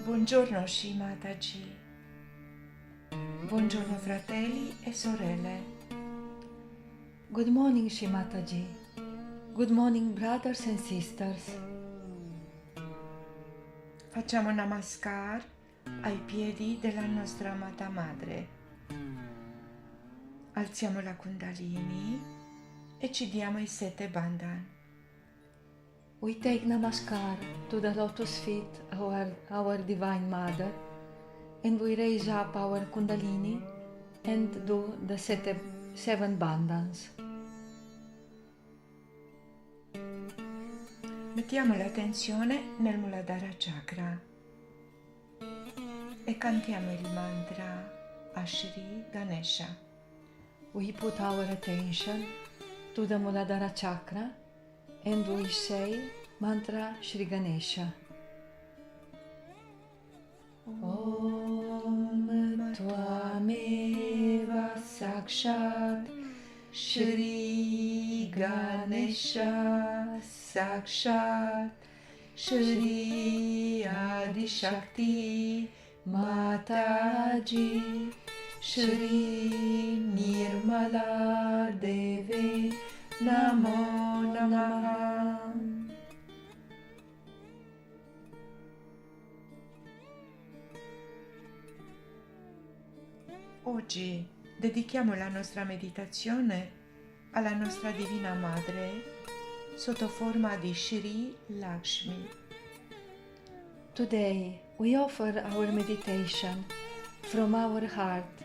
Buongiorno Shri Mataji, buongiorno fratelli e sorelle. Good morning, Shri Mataji. Good morning, brothers and sisters. Facciamo namaskar ai piedi della nostra amata madre. Alziamo la kundalini e ci diamo i 7 bandhan. We take namaskar to the lotus feet of our Divine Mother, and we raise up our kundalini and do the 7 bandhans. Mettiamo l'attenzione nel Muladhara Chakra e cantiamo il mantra a Shri Ganesha. We put our attention to the Muladhara Chakra and we say mantra Shri Ganesha. Om Tvameva Sakshat Shri Ganesha Sakshat Shri Adi Shakti Mataji Shri Nirmala Deve Namo Namaha. Oggi dedichiamo la nostra meditazione alla nostra Divina Madre sotto forma di Shri Laxmi. Today we offer our meditation from our heart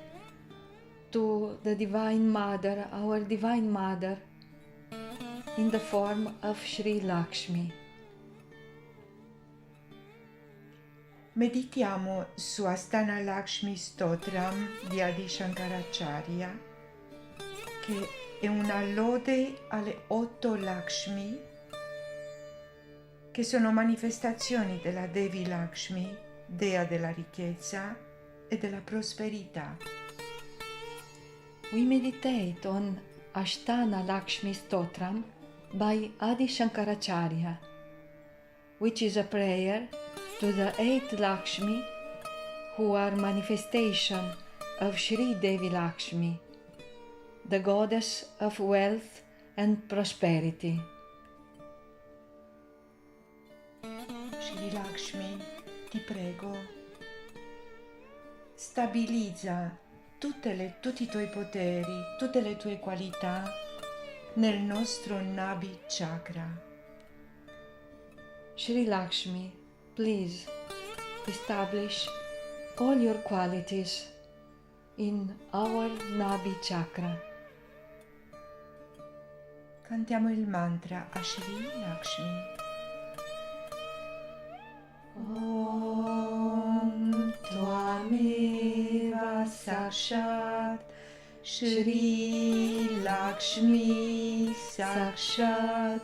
to the Divine Mother, our Divine Mother, in the form of Shri Lakshmi. Meditiamo su Asthana Lakshmi Stotram di Adi Shankaracharya, che è una lode alle 8 Lakshmi, che sono manifestazioni della Devi Lakshmi, dea della ricchezza e della prosperità. We meditate on Ashtana Lakshmi Stotram by Adi Shankaracharya, which is a prayer to the 8 Lakshmi, who are manifestation of Shri Devi Lakshmi, the goddess of wealth and prosperity. Shri Lakshmi, ti prego, stabilizza tutti i tuoi poteri, tutte le tue qualità nel nostro Nabi Chakra. Shri Lakshmi, please establish all your qualities in our Nabi Chakra. Cantiamo il mantra a Shri Lakshmi. Om Tvameva Sakshat Shri Lakshmi Sakshat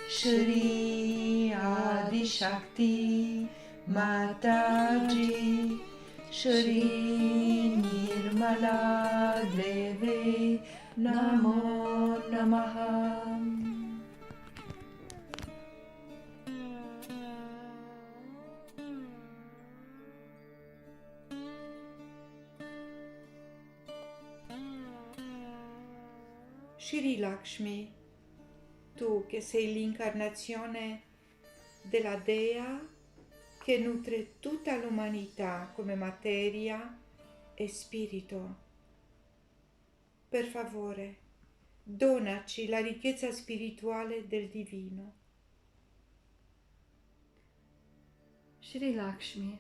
Shri Adi Shakti Mataji Shri Nirmala Deve Namo Namaha. Shri Lakshmi, tu che sei l'incarnazione della Dea che nutre tutta l'umanità come materia e spirito. Per favore, donaci la ricchezza spirituale del divino. Shri Lakshmi,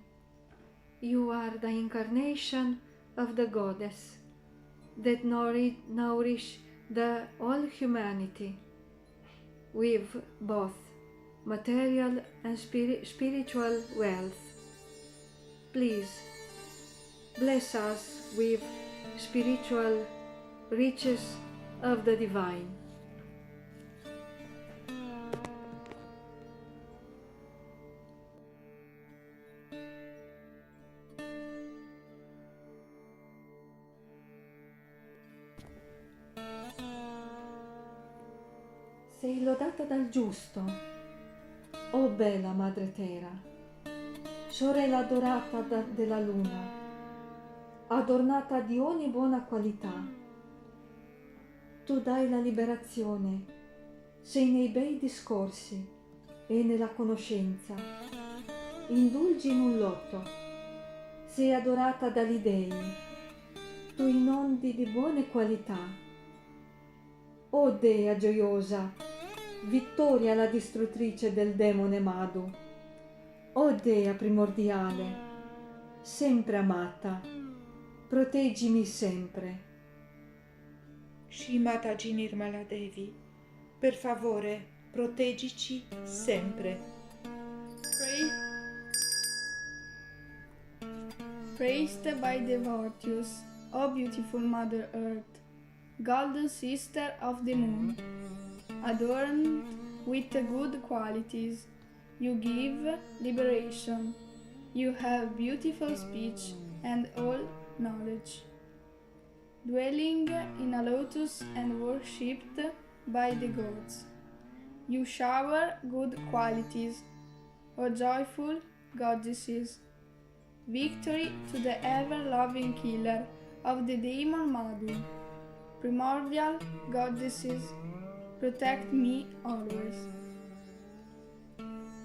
you are the incarnation of the goddess that nourish the all humanity with both material and spiritual wealth. Please bless us with spiritual riches of the divine. Sei lodata dal giusto, o bella Madre Terra, sorella adorata della luna, adornata di ogni buona qualità. Tu dai la liberazione, sei nei bei discorsi e nella conoscenza, indulgi in un lotto, sei adorata dagli dei, tu inondi di buone qualità. O Dea gioiosa, vittoria la distruttrice del demone Madhu, o Dea primordiale, sempre amata, proteggimi sempre. Shrimataji Nirmala Devi, per favore, proteggici sempre. Praised by the virtues, O beautiful Mother Earth, golden sister of the moon, adorned with good qualities, you give liberation, you have beautiful speech and all knowledge. Dwelling in a lotus and worshipped by the gods, you shower good qualities, O joyful goddesses. Victory to the ever-loving killer of the demon Madhu. Primordial goddesses, protect me always.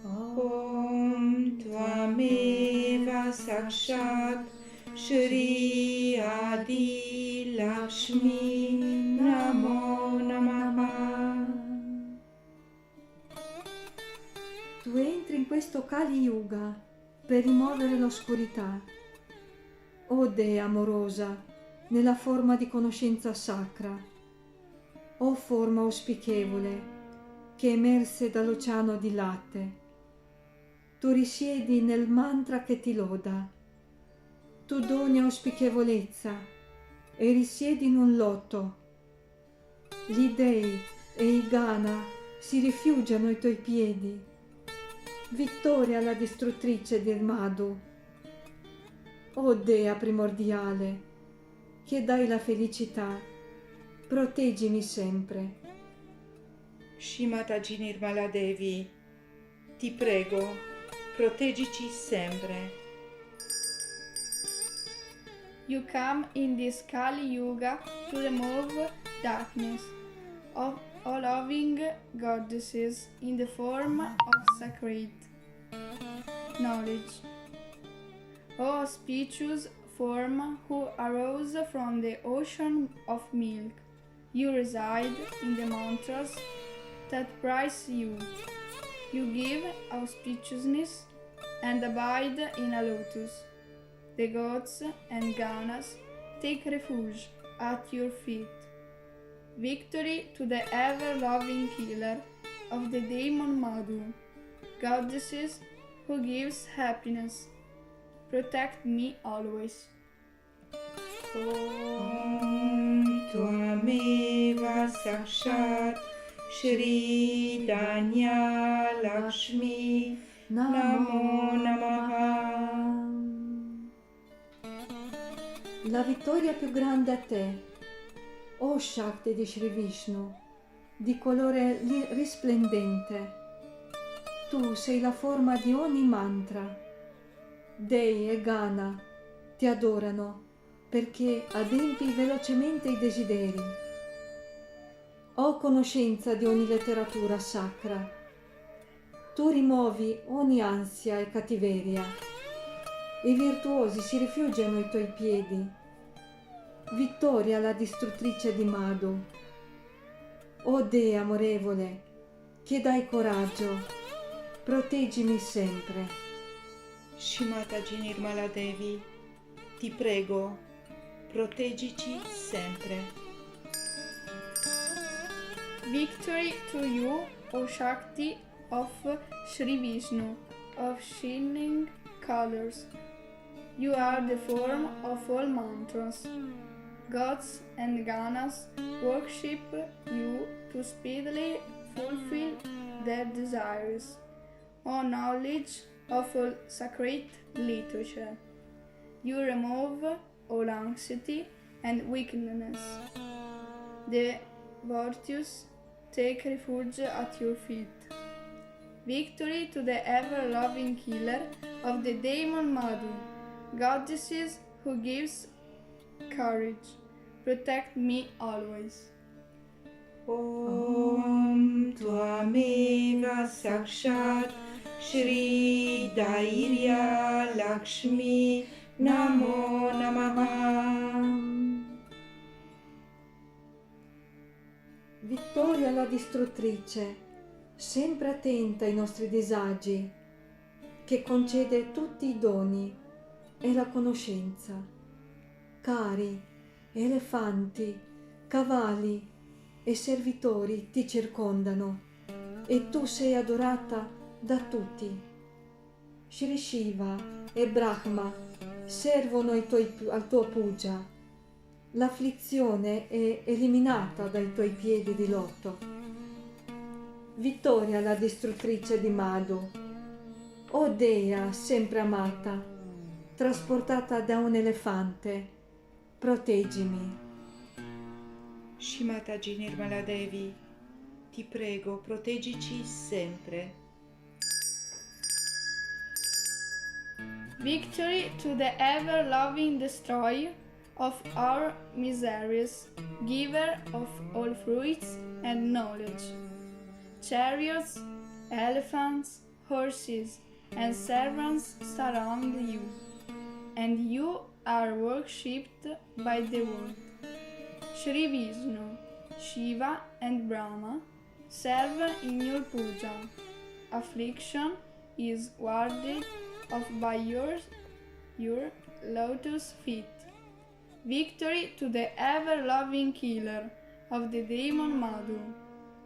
Om Tvameva Sakshat Shri Adi Lakshmi Namo Namaha. Tu entri in questo Kali Yuga per rimuovere l'oscurità. O Dea amorosa, nella forma di conoscenza sacra, o forma auspichevole che emerse dall'oceano di latte, tu risiedi nel mantra che ti loda, tu doni auspichevolezza e risiedi in un lotto. Gli dei e i Gana si rifugiano ai tuoi piedi. Vittoria alla distruttrice del Madhu. O Dea primordiale, che dai la felicità, proteggimi sempre. Shrimataji Nirmala Devi, ti prego, proteggici sempre. You come in this Kali Yuga to remove darkness, of all loving goddesses in the form of sacred knowledge. O auspicious form who arose from the ocean of milk, you reside in the mantras that praise you. You give auspiciousness and abide in a lotus. The gods and Ganas take refuge at your feet. Victory to the ever-loving killer of the demon Madhu. Goddesses who gives happiness, protect me always. Om Tvameva Sakshat Shri Danya Lakshmi Namo Namaha. La vittoria più grande a te, o Shakti di Shri Vishnu, di colore risplendente. Tu sei la forma di ogni mantra. Dei e Gana ti adorano perché adempi velocemente i desideri. Ho conoscenza di ogni letteratura sacra. Tu rimuovi ogni ansia e cattiveria. I virtuosi si rifugiano ai tuoi piedi. Vittoria la distruttrice di Madhu. O Dea amorevole, che dai coraggio, proteggimi sempre. Shrimataji Nirmala Devi, ti prego, proteggici sempre. Victory to you, O Shakti of Sri Vishnu, of shining colors. You are the form of all mantras. Gods and Ganas worship you to speedily fulfill their desires. O knowledge of all sacred literature. You remove all anxiety and weakness. The virtues take refuge at your feet. Victory to the ever-loving killer of the demon Madhu, goddesses who gives courage. Protect me always. Om Tvameva Sakshat Shri Dhairya Lakshmi Namo Namaha. Vittoria la distruttrice, sempre attenta ai nostri disagi, che concede tutti i doni e la conoscenza. Cari, elefanti, cavalli e servitori ti circondano e tu sei adorata da tutti. Shri Shiva e Brahma servono al tuo puja. L'afflizione è eliminata dai tuoi piedi di loto. Vittoria la distruttrice di Madhu. O Dea sempre amata, trasportata da un elefante, proteggimi. Shrimataji Nirmala Devi, ti prego, proteggici sempre. Victory to the ever-loving destroyer of our miseries, giver of all fruits and knowledge. Chariots, elephants, horses, and servants surround you, and you are worshipped by the world. Shri Vishnu, Shiva, and Brahma serve in your puja. Affliction is warded off by your lotus feet. Victory to the ever-loving killer of the demon Madhu,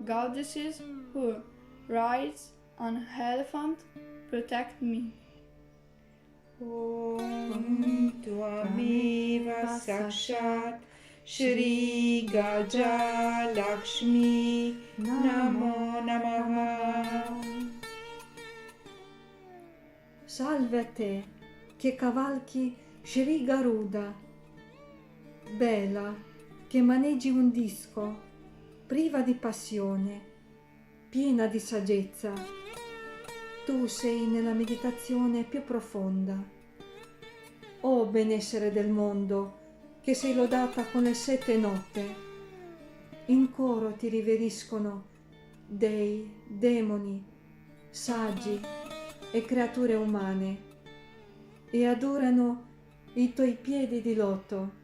goddesses who rides on elephant, protect me. Om Tvameva Sakshat Shri Gaja Lakshmi Namo Namaha. Salve a te, che cavalchi Shri Garuda, bella, che maneggi un disco, priva di passione, piena di saggezza. Tu sei nella meditazione più profonda. O benessere del mondo, che sei lodata con le 7 note. In coro ti riveriscono dei, demoni, saggi e creature umane e adorano i tuoi piedi di loto.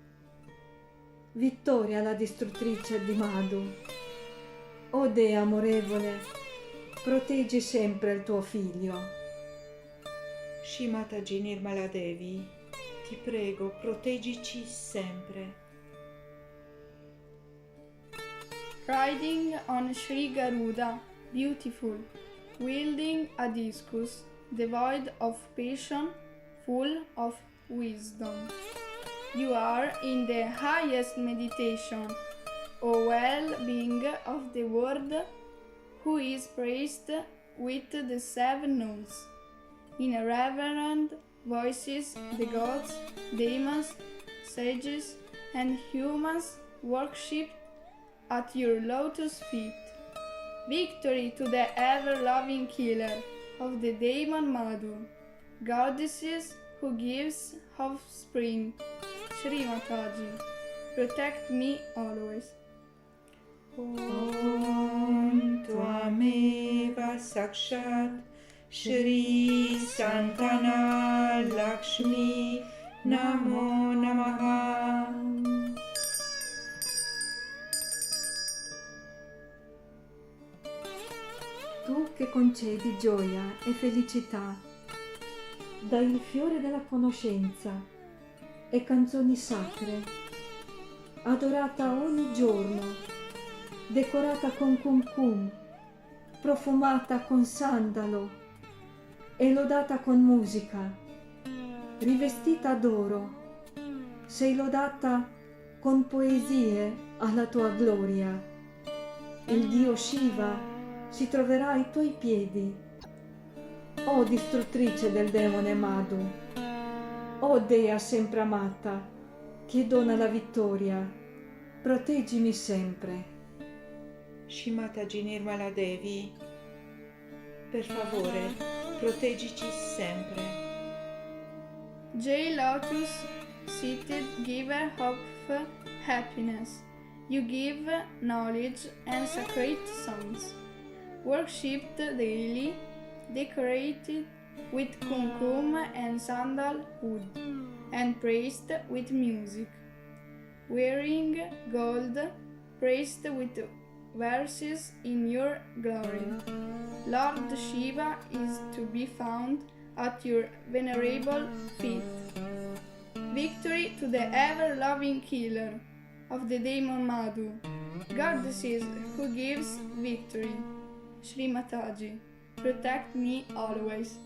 Vittoria la distruttrice di Madhu. O Dea amorevole, proteggi sempre il tuo figlio. Shrimataji Nirmala Devi, ti prego, proteggici sempre. Riding on Sri Garuda, beautiful, wielding a discus, devoid of passion, full of wisdom. You are in the highest meditation, O well-being of the world, who is praised with the 7 notes. In reverent voices, the gods, demons, sages, and humans worship at your lotus feet. Victory to the ever-loving killer of the demon Madhu, goddesses who gives offspring. Shri Mataji, protect me always. Om Tvameva Sakshat Shri Sankana Lakshmi Namo Namaha. Tu che concedi gioia e felicità, dai il fiore della conoscenza e canzoni sacre, adorata ogni giorno, decorata con kumkum, profumata con sandalo e lodata con musica, rivestita d'oro, sei lodata con poesie alla tua gloria. Il dio Shiva si troverà ai tuoi piedi, o distruttrice del demone Madhu, o dea sempre amata, che dona la vittoria, proteggimi sempre. Shrimataji Nirmala Devi, per favore, proteggici sempre. J. Lotus, seated giver of happiness, you give knowledge and sacred songs, worshipped daily, decorated with kumkum and sandalwood, and praised with music, wearing gold, praised with verses in your glory. Lord Shiva is to be found at your venerable feet. Victory to the ever-loving killer of the demon Madhu, goddesses who gives victory. Shrimataji, protect me always.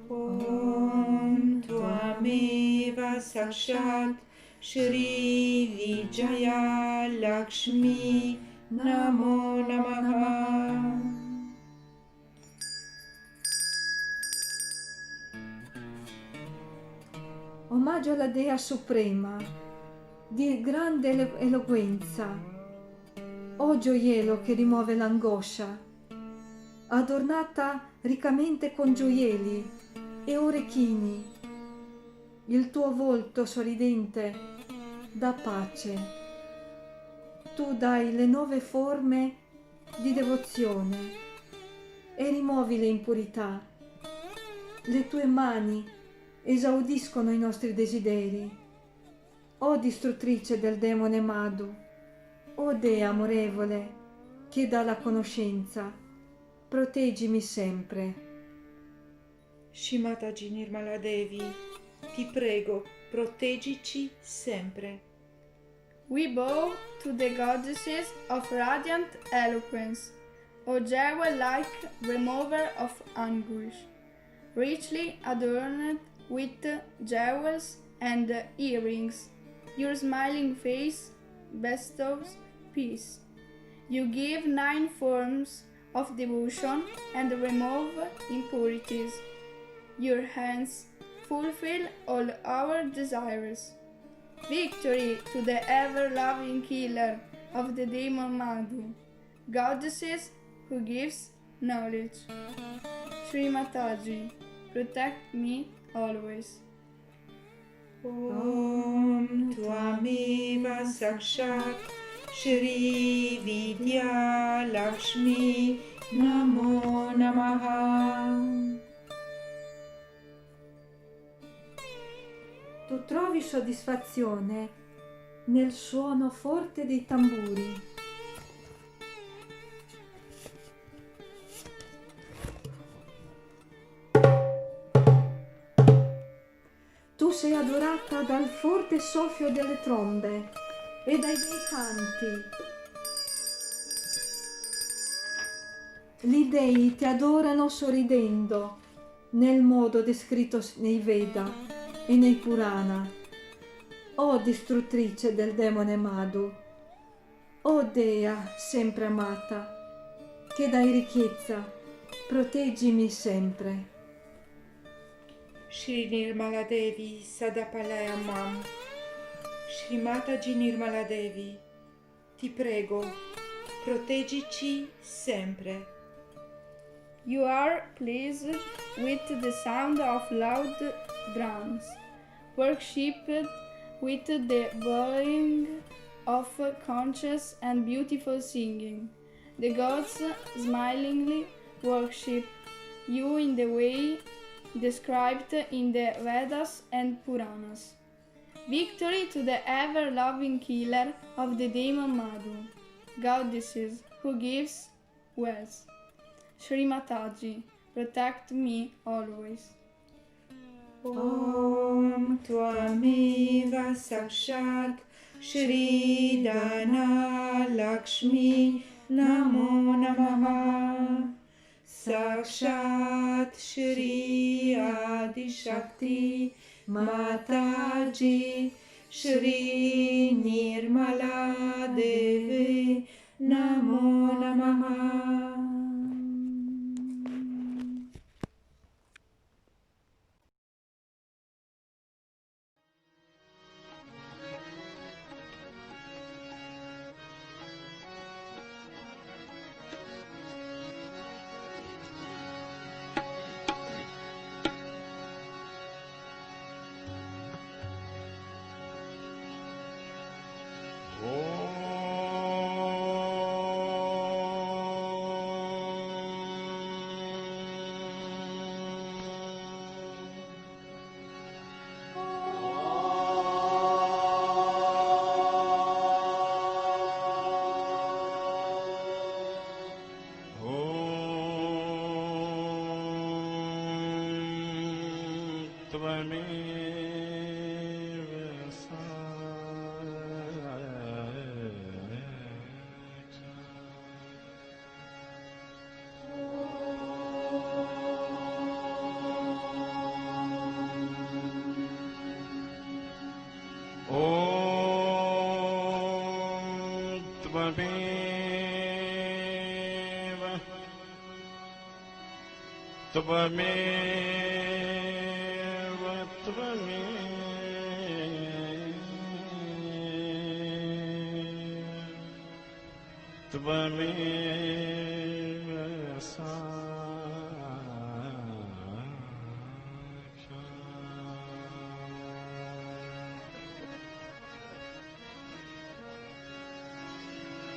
Om Tvameva Sakshat Shri Vijaya Lakshmi Namo Namaha. Omaggio alla Dea Suprema, di grande eloquenza, o gioiello che rimuove l'angoscia, adornata riccamente con gioielli e orecchini, il tuo volto sorridente dà pace. Tu dai le nuove forme di devozione e rimuovi le impurità. Le tue mani esaudiscono i nostri desideri. O distruttrice del demone Madhu, o Dea amorevole che dà la conoscenza, proteggimi sempre. Shrimataji Nirmala Devi, ti prego, proteggici sempre. We bow to the goddesses of radiant eloquence, O jewel-like remover of anguish, richly adorned with jewels and earrings. Your smiling face bestows peace. You give 9 forms of devotion and remove impurities. Your hands fulfill all our desires. Victory to the ever-loving killer of the demon Madhu, goddesses who gives knowledge. Srimataji, protect me always. Om Tvameva Sakshat Shri Vidya Lakshmi Namo Namaha. Tu trovi soddisfazione nel suono forte dei tamburi. Tu sei adorata dal forte soffio delle trombe e dai bei canti. Gli dei ti adorano sorridendo nel modo descritto nei Veda e nei Purana. O distruttrice del demone Madhu, o Dea sempre amata, che dai ricchezza, proteggimi sempre. Shri Nirmala Devi Sadapalayamam. Shrimataji Nirmala Devi, ti prego, proteggici sempre. You are pleased with the sound of loud drums, worshipped with the bowing of conscious and beautiful singing. The gods smilingly worship you in the way described in the Vedas and Puranas. Victory to the ever-loving killer of the demon Madhu, goddesses who gives wealth. Shri Mataji, protect me always. Om Tvameva Sakshat Shri Dana Lakshmi Namo Namaha Sakshat Shri Adi Shakti Mataji Shri Nirmala Devi Namo Namaha.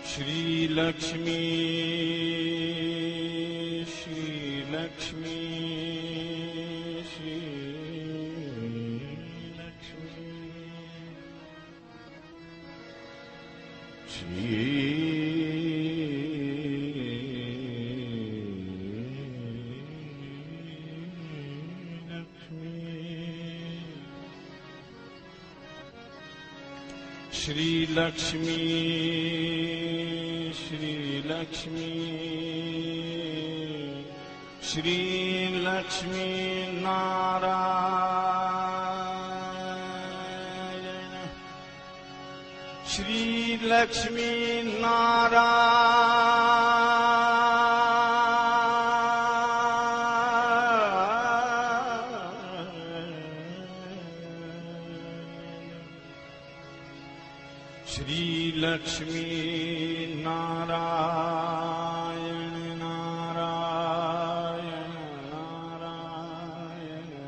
Shri Laxmi, Shri Laxmi, Shri Laxmi, Shri Laxmi, Shri Laxmi. Shri Laxmi, Shri Laxmi Narayana, Shri Laxmi Narayana, Shri Laxmi Narayan, Narayan, Narayan, Narayan,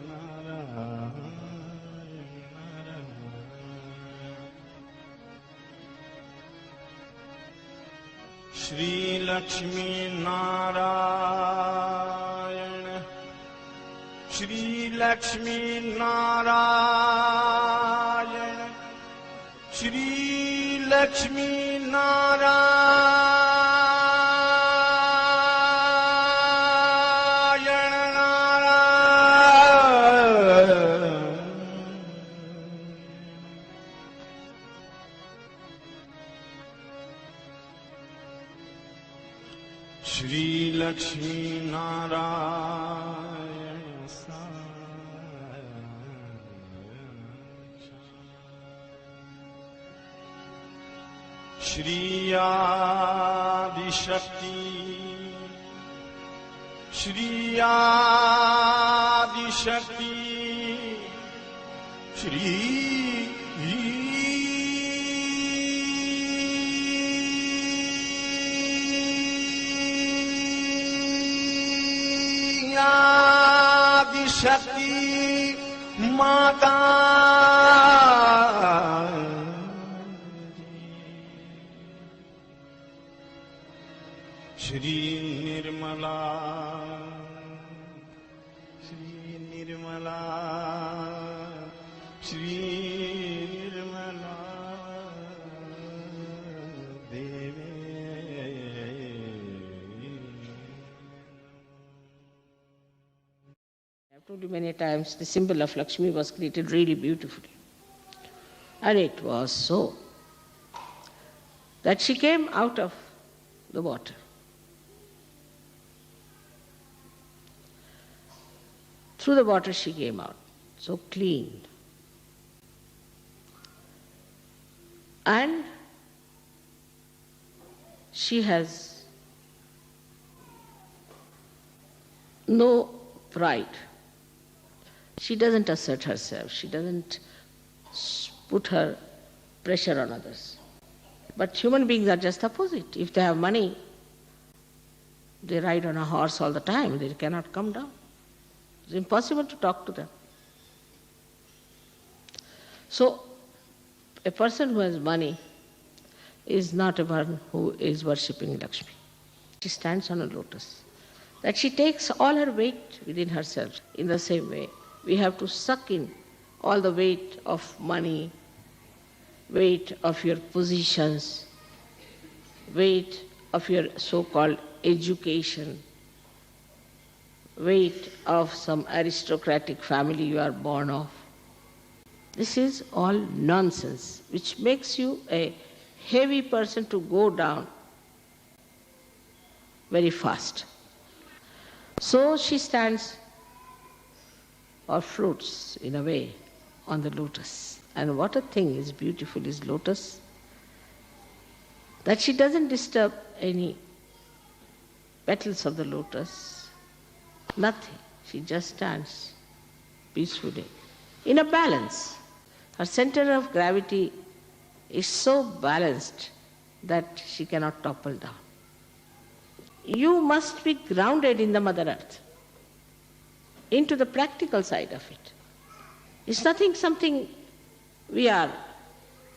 Narayan. Shri Laxmi Narayan, Shri Laxmi Narayan, Shri Laxmi Narayana, Narayana. Shri Laxmi Narayana. Shri Adi Shakti, Shri Adi Shakti, Shri Adi Shakti Mata. Shri Nirmala, Shri Nirmala, Shri Nirmala Deve. I've told you many times, the symbol of Lakshmi was created really beautifully. And it was so that she came out of the water. Through the water she came out, so clean. And she has no pride. She doesn't assert herself. She doesn't put her pressure on others. But human beings are just opposite. If they have money, they ride on a horse all the time. They cannot come down. It's impossible to talk to them. So, a person who has money is not a one who is worshipping Lakshmi. She stands on a lotus. That she takes all her weight within herself. In the same way, we have to suck in all the weight of money, weight of your positions, weight of your so-called education, weight of some aristocratic family you are born of. This is all nonsense, which makes you a heavy person to go down very fast. So she stands or floats in a way on the lotus. And what a thing is beautiful is lotus, that she doesn't disturb any petals of the lotus, nothing. She just stands peacefully in a balance. Her center of gravity is so balanced that she cannot topple down. You must be grounded in the Mother Earth, into the practical side of it. It's nothing something we are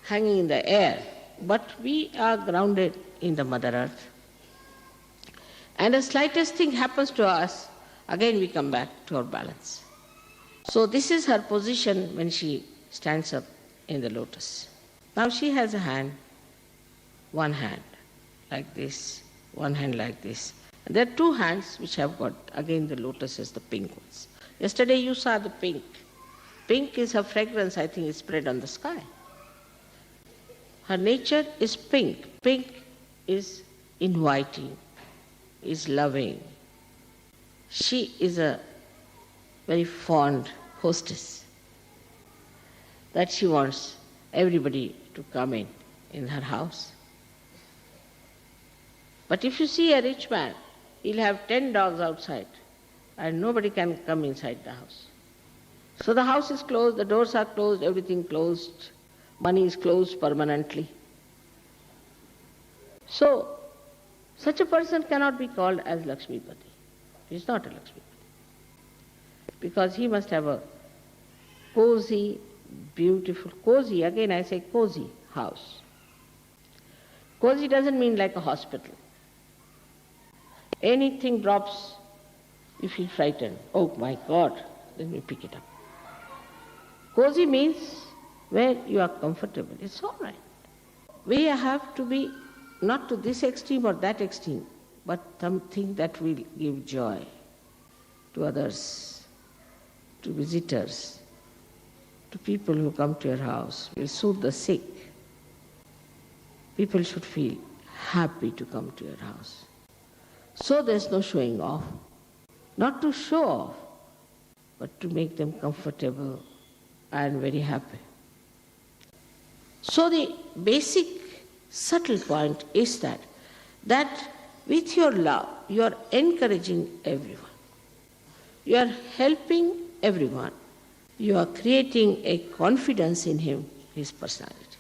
hanging in the air, but we are grounded in the Mother Earth. And the slightest thing happens to us, again we come back to our balance. So this is her position when she stands up in the lotus. Now she has a hand, one hand like this, one hand like this. And there are two hands which have got, again the lotus as the pink ones. Yesterday you saw the pink. Pink is her fragrance, I think, is spread on the sky. Her nature is pink. Pink is inviting, is loving. She is a very fond hostess, that she wants everybody to come in her house. But if you see a rich man, he'll have 10 dogs outside and nobody can come inside the house. So the house is closed, the doors are closed, everything closed, money is closed permanently. So, such a person cannot be called as Lakshmipati. He is not a Lakshmipati. Because he must have a cozy, beautiful, cozy, again I say cozy house. Cozy doesn't mean like a hospital. Anything drops, you feel frightened. Oh my God, let me pick it up. Cozy means where you are comfortable. It's all right. We have to be not to this extreme or that extreme, but something that will give joy to others, to visitors, to people who come to your house, will soothe the sick. People should feel happy to come to your house. So there's no showing off. Not to show off, but to make them comfortable and very happy. So the basic subtle point is that with your love, you are encouraging everyone. You are helping everyone. You are creating a confidence in him, his personality,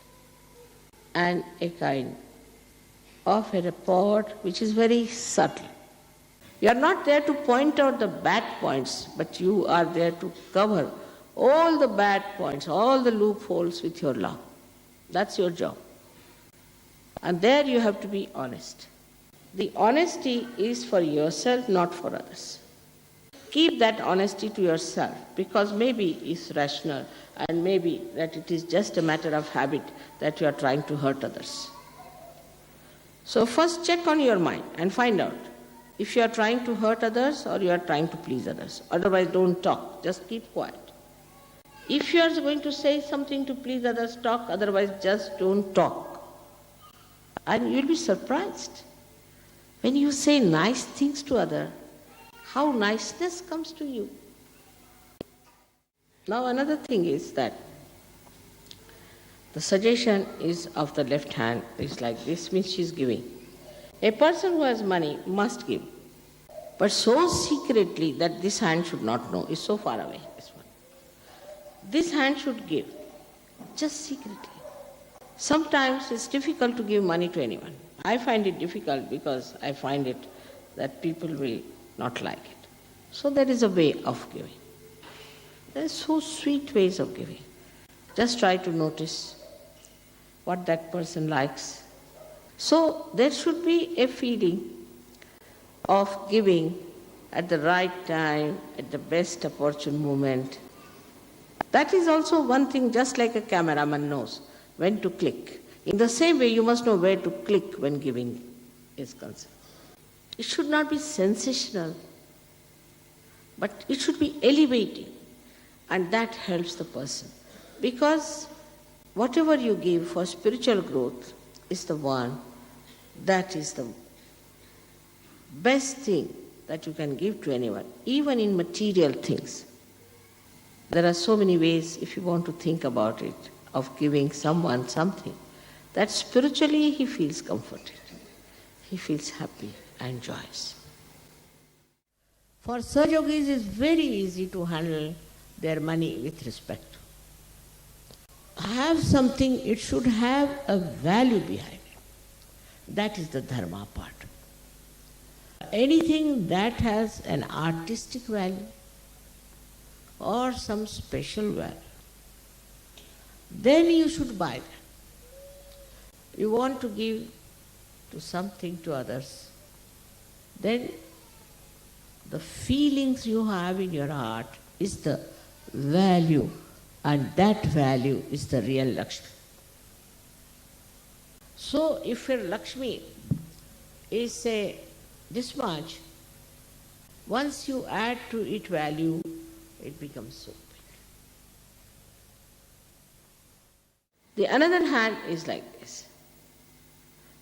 and a kind of a rapport which is very subtle. You are not there to point out the bad points, but you are there to cover all the bad points, all the loopholes with your love. That's your job. And there you have to be honest. The honesty is for yourself, not for others. Keep that honesty to yourself, because maybe it's rational and maybe that it is just a matter of habit that you are trying to hurt others. So first check on your mind and find out if you are trying to hurt others or you are trying to please others. Otherwise don't talk, just keep quiet. If you are going to say something to please others, talk, otherwise just don't talk. And you'll be surprised. When you say nice things to others, how niceness comes to you. Now another thing is that the suggestion is of the left hand, is like this, means she is giving. A person who has money must give, but so secretly that this hand should not know, is so far away. This hand should give, just secretly. Sometimes it's difficult to give money to anyone. I find it difficult because I find it that people will not like it. So there is a way of giving. There are so sweet ways of giving. Just try to notice what that person likes. So there should be a feeling of giving at the right time, at the best opportune moment. That is also one thing, just like a cameraman knows when to click. In the same way, you must know where to click when giving is concerned. It should not be sensational, but it should be elevating, and that helps the person. Because whatever you give for spiritual growth is the one that is the best thing that you can give to anyone, even in material things. There are so many ways, if you want to think about it, of giving someone something, that spiritually he feels comforted, he feels happy and joyous. For Sahaja Yogis, it is very easy to handle their money with respect. Have something, it should have a value behind it. That is the Dharma part. Anything that has an artistic value or some special value, then you should buy that. You want to give to something to others, then the feelings you have in your heart is the value, and that value is the real Lakshmi. So if your Lakshmi is, say, this much, once you add to it value, it becomes so big. The another hand is like this.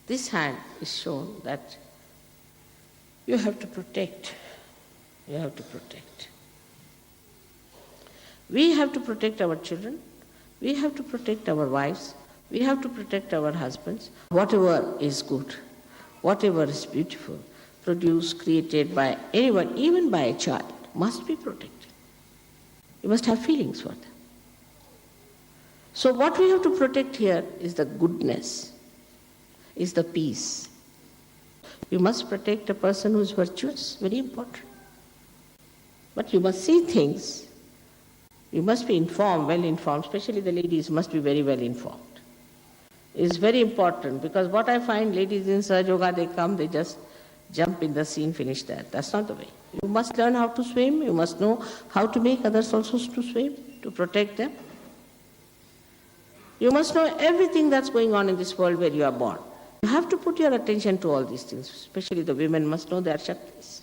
This hand is shown that you have to protect. You have to protect. We have to protect our children. We have to protect our wives. We have to protect our husbands. Whatever is good, whatever is beautiful, produced, created by anyone, even by a child, must be protected. You must have feelings for them. So what we have to protect here is the goodness, is the peace. You must protect a person who is virtuous, very important. But you must see things. You must be informed, well informed, especially the ladies must be very well informed. It's very important, because what I find, ladies in Sahaja Yoga, they come, they just jump in the scene, finish that. That's not the way. You must learn how to swim, you must know how to make others also to swim, to protect them. You must know everything that's going on in this world where you are born. You have to put your attention to all these things, especially the women must know their Shaktis.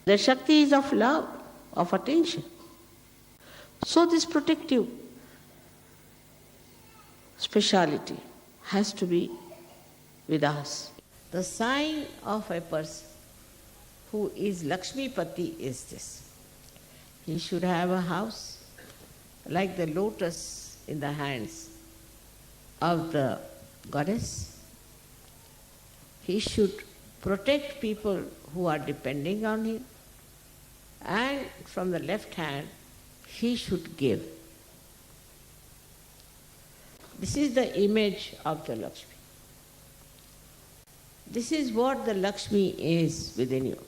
Their Shakti is of love, of attention. So this protective speciality has to be with us. The sign of a person who is Lakshmipati is this. He should have a house like the lotus in the hands of the goddess. He should protect people who are depending on him. And from the left hand, he should give. This is the image of the Lakshmi. This is what the Lakshmi is within you.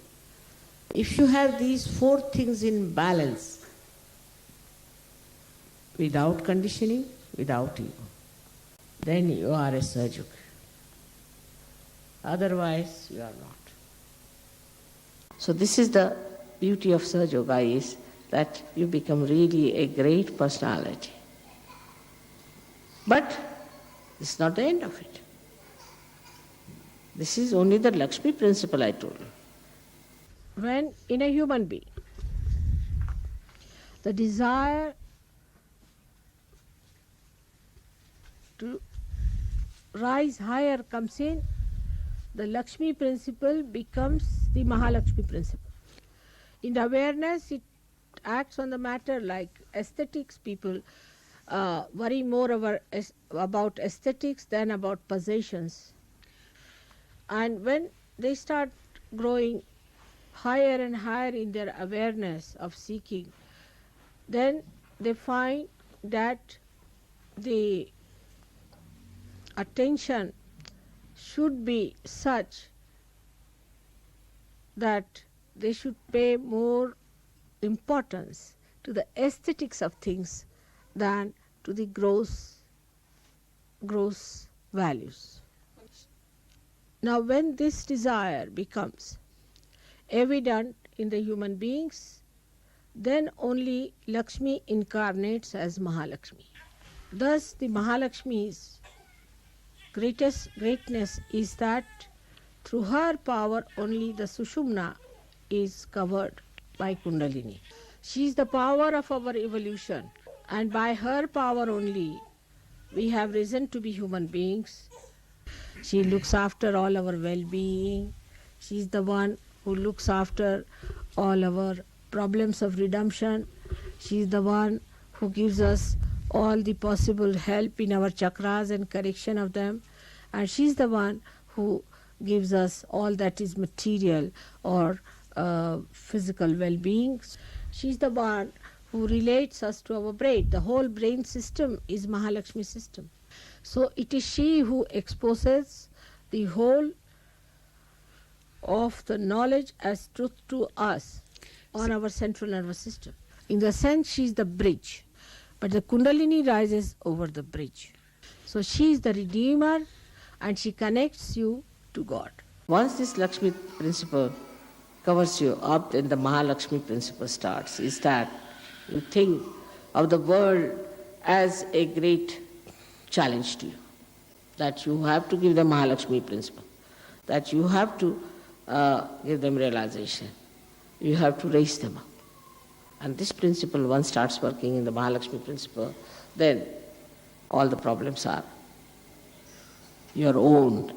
If you have these four things in balance, without conditioning, without ego, then you are a Sahaja Yogi. Otherwise, you are not. So this is the beauty of Sahaja Yoga, is that you become really a great personality. But it's not the end of it. This is only the Lakshmi principle I told you. When in a human being, the desire to rise higher comes in, the Lakshmi principle becomes the Mahalakshmi principle. In the awareness, it acts on the matter like aesthetics. People worry more about aesthetics than about possessions. And when they start growing higher and higher in their awareness of seeking, then they find that the attention should be such that they should pay more importance to the aesthetics of things than to the gross values. Now when this desire becomes evident in the human beings, then only Lakshmi incarnates as Mahalakshmi. Thus the Mahalakshmi's greatness is that through her power only the Sushumna is covered by Kundalini. She is the power of our evolution, and by her power only we have risen to be human beings. She looks after all our well-being. She is the one who looks after all our problems of redemption. She is the one who gives us all the possible help in our chakras and correction of them. And she is the one who gives us all that is material or physical well-being. She is the one who relates us to our brain. The whole brain system is Mahalakshmi system. So it is she who exposes the whole of the knowledge as truth to us on our central nervous system. In the sense, she is the bridge, but the Kundalini rises over the bridge. So she is the redeemer, and she connects you to God. Once this Lakshmi principle covers you up, then the Mahalakshmi principle starts. Is that you think of the world as a great challenge to you, that you have to give them Mahalakshmi principle, that you have to give them realization, you have to raise them up. And this principle, one starts working in the Mahalakshmi principle, then all the problems are your own.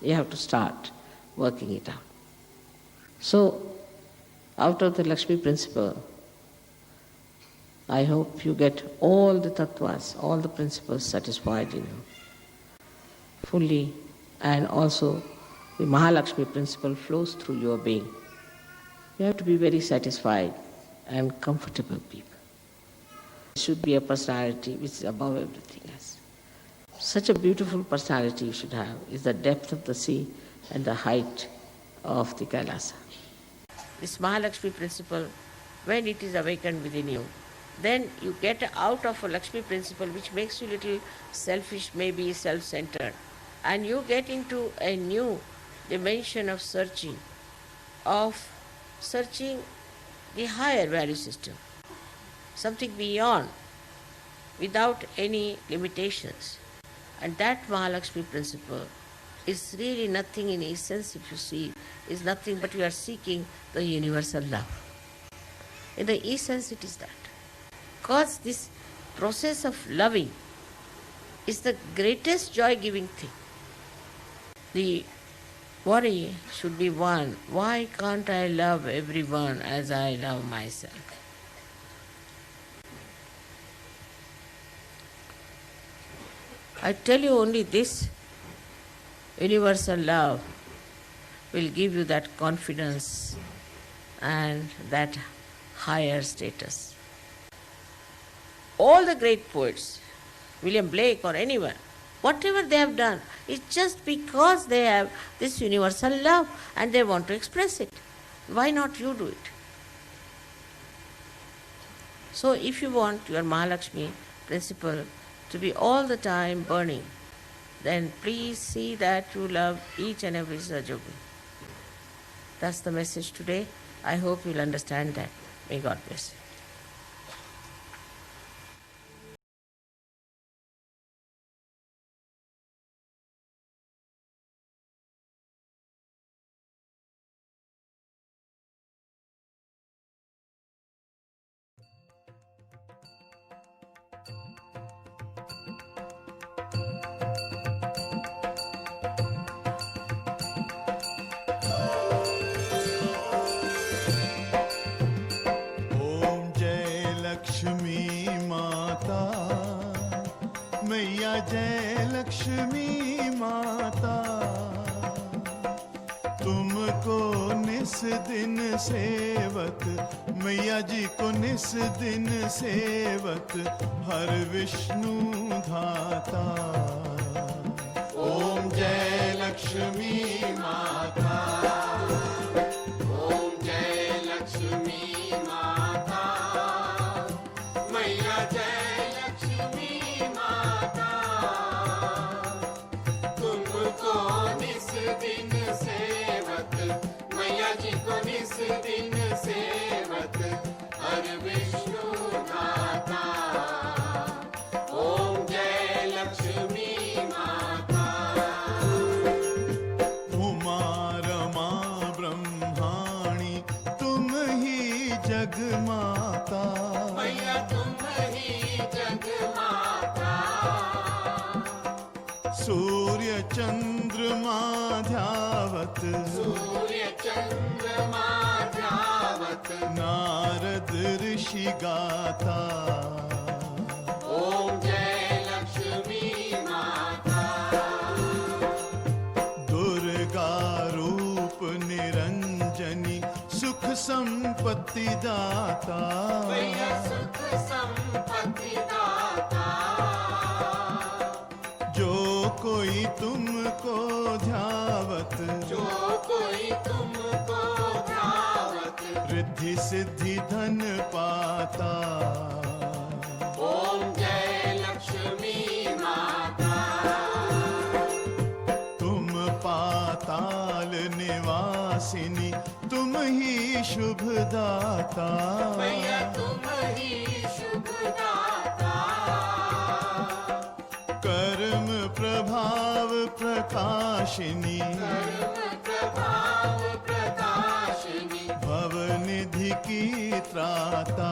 You have to start working it out. So, out of the Lakshmi principle, I hope you get all the tattvas, all the principles satisfied in you fully, and also the Mahalakshmi principle flows through your being. You have to be very satisfied and comfortable people. It should be a personality which is above everything else. Such a beautiful personality you should have is the depth of the sea and the height of the Kailasa. This Mahalakshmi principle, when it is awakened within you, then you get out of a Lakshmi principle which makes you little selfish, maybe self-centered, and you get into a new dimension of searching the higher value system, something beyond, without any limitations. And that Mahalakshmi principle is really nothing in essence, if you see, is nothing but you are seeking the universal love. In the essence it is that. Because this process of loving is the greatest joy-giving thing. The worry should be one. Why can't I love everyone as I love myself? I tell you only this, universal love will give you that confidence and that higher status. All the great poets, William Blake or anyone, whatever they have done, is just because they have this universal love and they want to express it. Why not you do it? So if you want your Mahalakshmi principle to be all the time burning, then please see that you love each and every Sahajogi. That's the message today. I hope you'll understand that. May God bless you. ओम जय लक्ष्मी माता, मैया जय लक्ष्मी माता, तुमको निस दिन सेवत, मैया जी को निस दिन सेवत, हर विष्णु धाता। ओम जय लक्ष्मी माता, ओम जय लक्ष्मी माता, मैया जय लक्ष्मी माता, तुमको निस दिन सेवत, मैया जी को निस दिन सेवत, हर विष्णु धाता। ओम जय लक्ष्मी माता, उमा रमा ब्रह्माणी तुम ही जग माता, मैया तुम ही जग माता, सूर्य चंद्रमा ध्यावत, सूर्य चंद्रमा ध्यावत, नारद ऋषि गाता। ओम जय लक्ष्मी माता, दुर्गा रूप निरंजनी सुख संपत्ति दाता, मैया सुख संपत्ति दाता, जो कोई तुमको ध्यावत, जो कोई तुमको ध्यावत, रिद्धि सिद्धि धन पाता। ओम जय लक्ष्मी माता, तुम पाताल निवासिनी तुम ही शुभ दाता, मैया तुम ही शुभ दाता, कर्म प्रभाव प्रकाशिनी, कर्म प्रभाव प्रकाशिनी, भवनिधि की त्राता।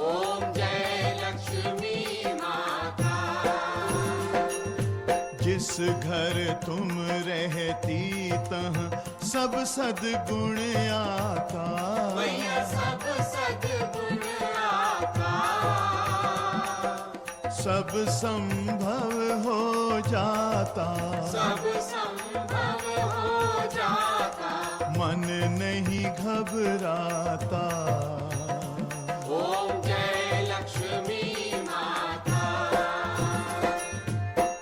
ओम जय लक्ष्मी माता, जिस घर तुम रहती तह सब सद्गुण आता, मैया सब सद्गुण आता, सब संभव हो जाता, सब संभव हो जाता, मन नहीं घबराता। ओम जय लक्ष्मी माता,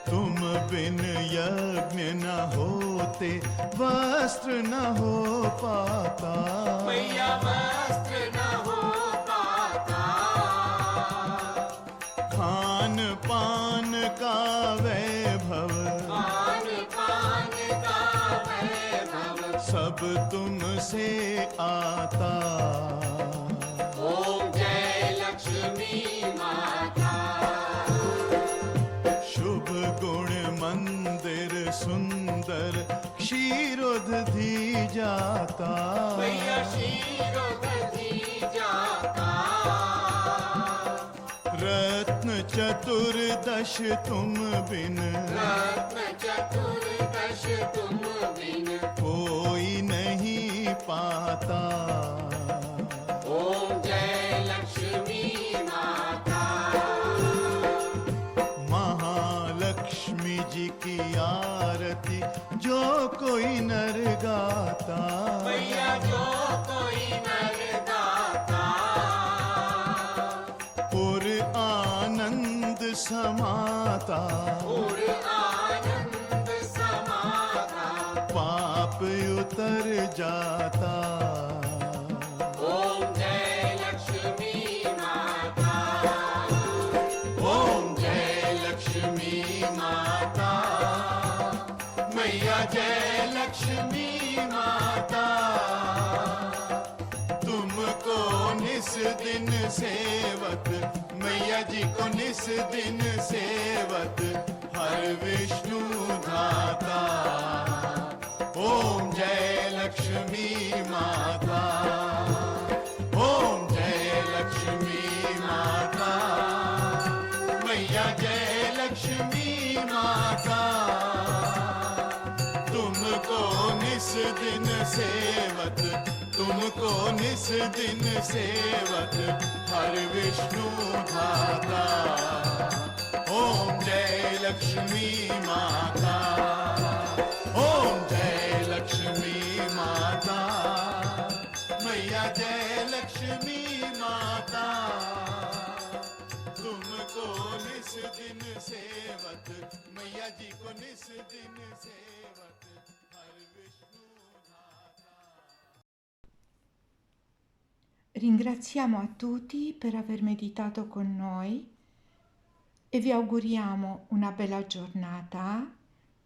तुम बिन यज्ञ न होते वस्त्र न हो पाता, मैया वस्त्र न हो पाता, खान पान का वैभव, खान पान का वैभव, सब तुमसे आता। ओम जय लक्ष्मी माता, शुभ गुण मंदिर सुंदर क्षीरोदधि जाता, मैया क्षीरोदधि जाता, रत्न चतुर्दश तुम बिन, रत्न चतुर्दश तुम बिन, कोई नहीं पाता। ओम जय लक्ष्मी माता, महालक्ष्मी जी की आरती जो कोई नर गाता, मैया जो कोई नर गाता, पुर आनंद समाता, पुर आनंद समाता, पाप उतर जाता। ओम जय लक्ष्मी माता, ओम जय लक्ष्मी माता। लक्ष्मी माता, तुमको निस दिन सेवत, मैया जी को निस दिन सेवत, हर विष्णु धाता। ओम जय लक्ष्मी माता, ओम जय लक्ष्मी माता, मैया जय लक्ष्मी माता, तुमको निस दिन सेवत, तुमको निस दिन सेवत, हर विष्णु धाता। ओम जय लक्ष्मी माता, ओम जय लक्ष्मी माता, मैया जय लक्ष्मी माता, तुमको निस दिन सेवत, मैया जी को निस दिन सेवत, हर विष्णु धाता। Ringraziamo a tutti per aver meditato con noi e vi auguriamo una bella giornata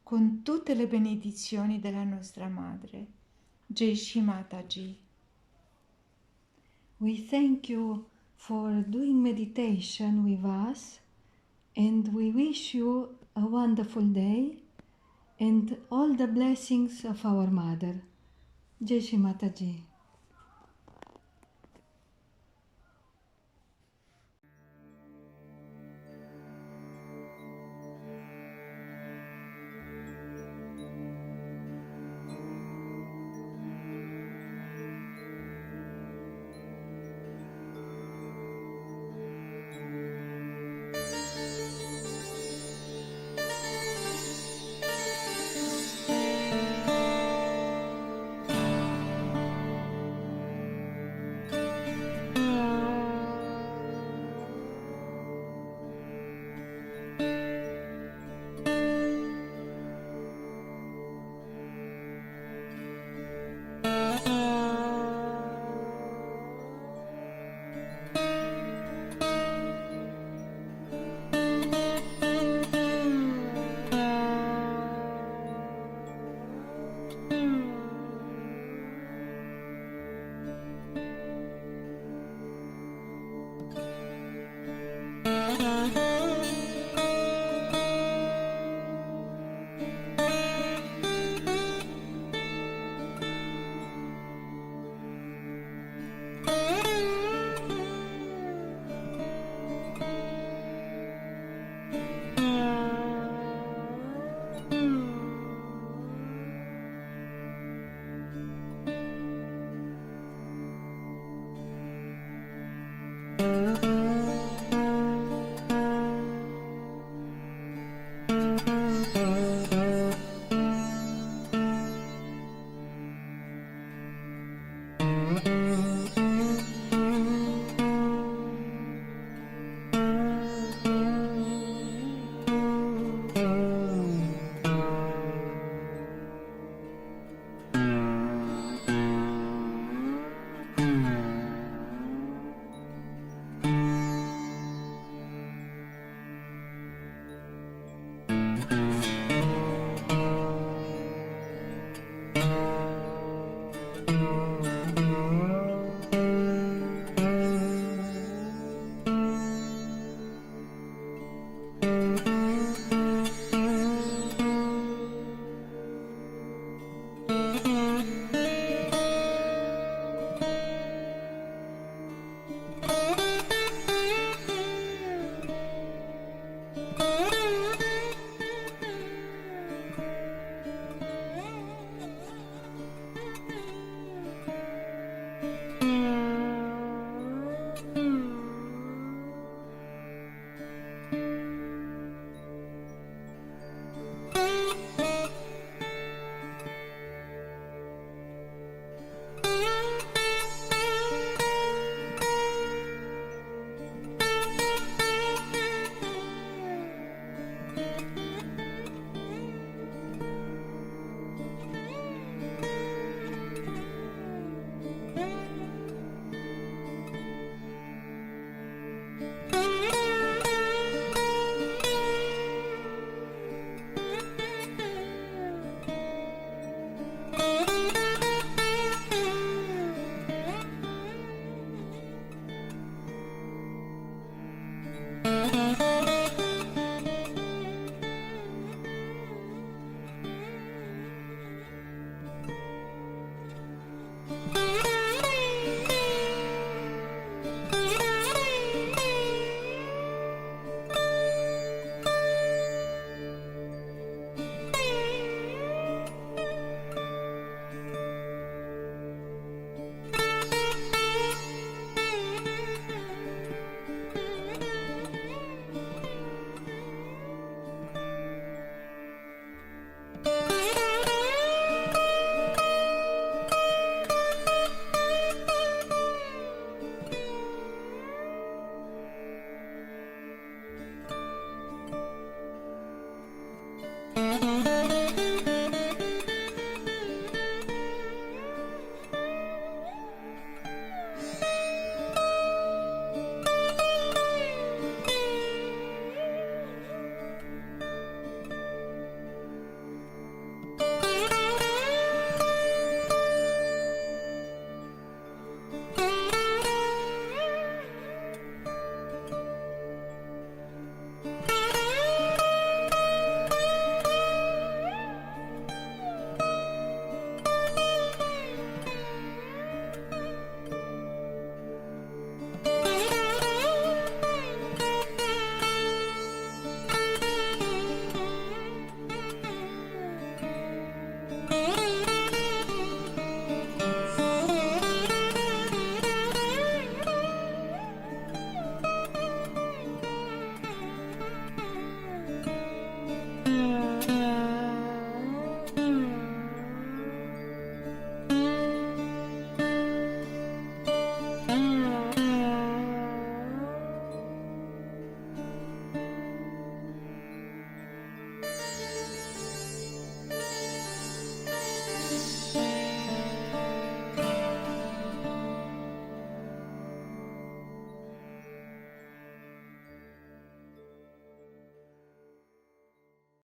con tutte le benedizioni della nostra Madre. Jai Shri Mataji. We thank you for doing meditation with us, and we wish you a wonderful day and all the blessings of our Mother. Jai Shri Mataji.